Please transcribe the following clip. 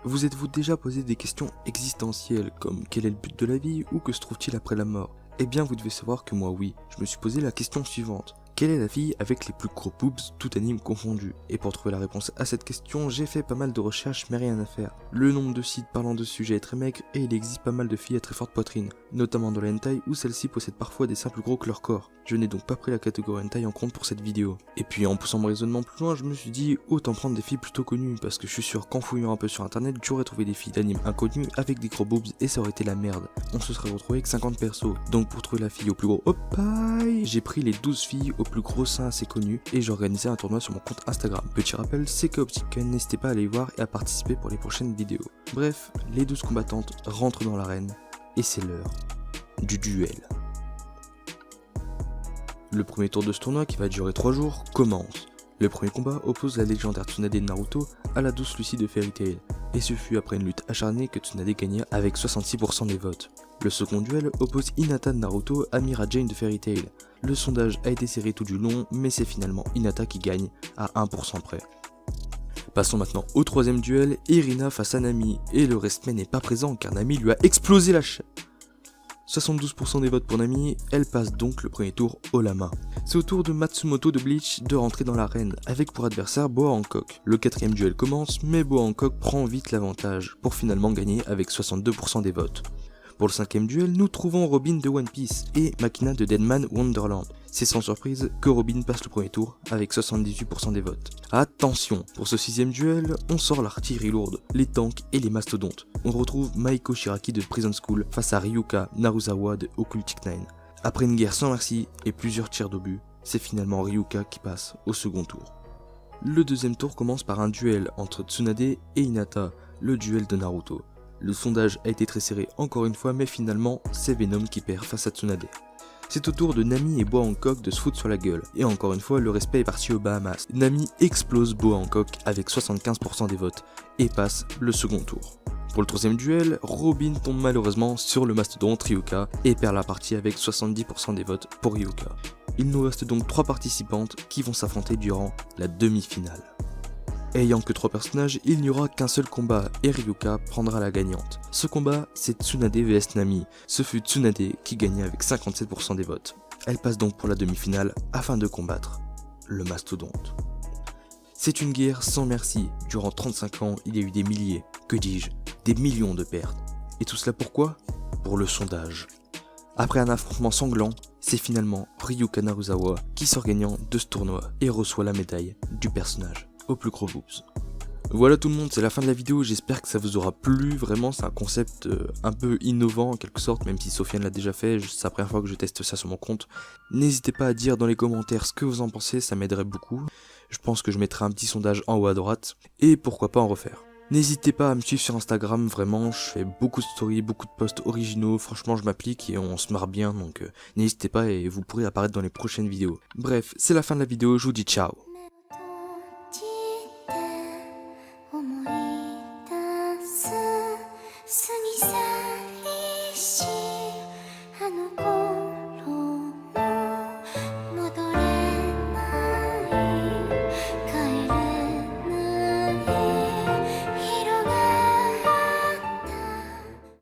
Vous êtes-vous déjà posé des questions existentielles comme quel est le but de la vie ou que se trouve-t-il après la mort? Eh bien vous devez savoir que moi oui, je me suis posé la question suivante. Quelle est la fille avec les plus gros boobs, tout anime confondu? Et pour trouver la réponse à cette question, j'ai fait pas mal de recherches mais rien à faire. Le nombre de sites parlant de ce sujet est très maigre et il existe pas mal de filles à très forte poitrine, notamment dans la hentai où celles-ci possèdent parfois des seins plus gros que leur corps. Je n'ai donc pas pris la catégorie hentai en compte pour cette vidéo. Et puis en poussant mon raisonnement plus loin, je me suis dit autant prendre des filles plutôt connues parce que je suis sûr qu'en fouillant un peu sur internet, j'aurais trouvé des filles d'anime inconnues avec des gros boobs et ça aurait été la merde. On se serait retrouvé avec 50 persos. Donc pour trouver la fille au plus gros opaille, j'ai pris les 12 filles au plus gros seins assez connus et j'ai organisé un tournoi sur mon compte Instagram. Petit rappel, c'est que Optica, n'hésitez pas à aller y voir et à participer pour les prochaines vidéos. Bref, les 12 combattantes rentrent dans l'arène et c'est l'heure du duel. Le premier tour de ce tournoi, qui va durer 3 jours, commence. Le premier combat oppose la légendaire Tsunade de Naruto à la douce Lucie de Fairy Tail, et ce fut après une lutte acharnée que Tsunade gagna avec 66% des votes. Le second duel oppose Hinata de Naruto à Mira Jane de Fairy Tail. Le sondage a été serré tout du long, mais c'est finalement Hinata qui gagne à 1% près. Passons maintenant au troisième duel, Irina face à Nami, et le respect n'est pas présent car Nami lui a explosé la chaîne. 72% des votes pour Nami, elle passe donc le premier tour haut la main. C'est au tour de Matsumoto de Bleach de rentrer dans l'arène, avec pour adversaire Boa Hancock. Le quatrième duel commence, mais Boa Hancock prend vite l'avantage, pour finalement gagner avec 62% des votes. Pour le cinquième duel, nous trouvons Robin de One Piece et Makina de Deadman Wonderland. C'est sans surprise que Robin passe le premier tour avec 78% des votes. Attention, pour ce sixième duel, on sort l'artillerie lourde, les tanks et les mastodontes. On retrouve Maiko Shiraki de Prison School face à Ryuka Narusawa de Occultic 9. Après une guerre sans merci et plusieurs tirs d'obus, c'est finalement Ryuka qui passe au second tour. Le deuxième tour commence par un duel entre Tsunade et Hinata, le duel de Naruto. Le sondage a été très serré encore une fois, mais finalement c'est Venom qui perd face à Tsunade. C'est au tour de Nami et Boa Hancock de se foutre sur la gueule, et encore une fois le respect est parti aux Bahamas. Nami explose Boa Hancock avec 75% des votes, et passe le second tour. Pour le troisième duel, Robin tombe malheureusement sur le mastodonte Ryuka, et perd la partie avec 70% des votes pour Ryuka. Il nous reste donc 3 participantes qui vont s'affronter durant la demi-finale. Ayant que 3 personnages, il n'y aura qu'un seul combat et Ryuka prendra la gagnante. Ce combat, c'est Tsunade vs Nami. Ce fut Tsunade qui gagnait avec 57% des votes. Elle passe donc pour la demi-finale afin de combattre le mastodonte. C'est une guerre sans merci. Durant 35 ans, il y a eu des milliers, que dis-je, des millions de pertes. Et tout cela pourquoi? Pour le sondage. Après un affrontement sanglant, c'est finalement Ryuka Narusawa qui sort gagnant de ce tournoi et reçoit la médaille du personnage au plus gros boobs. Voilà tout le monde, c'est la fin de la vidéo, j'espère que ça vous aura plu, vraiment c'est un concept un peu innovant en quelque sorte, même si Sofiane l'a déjà fait, c'est la première fois que je teste ça sur mon compte. N'hésitez pas à dire dans les commentaires ce que vous en pensez, ça m'aiderait beaucoup. Je pense que je mettrai un petit sondage en haut à droite, et pourquoi pas en refaire. N'hésitez pas à me suivre sur Instagram, vraiment, je fais beaucoup de stories, beaucoup de posts originaux, franchement je m'applique et on se marre bien, donc n'hésitez pas et vous pourrez apparaître dans les prochaines vidéos. Bref, c'est la fin de la vidéo, je vous dis ciao.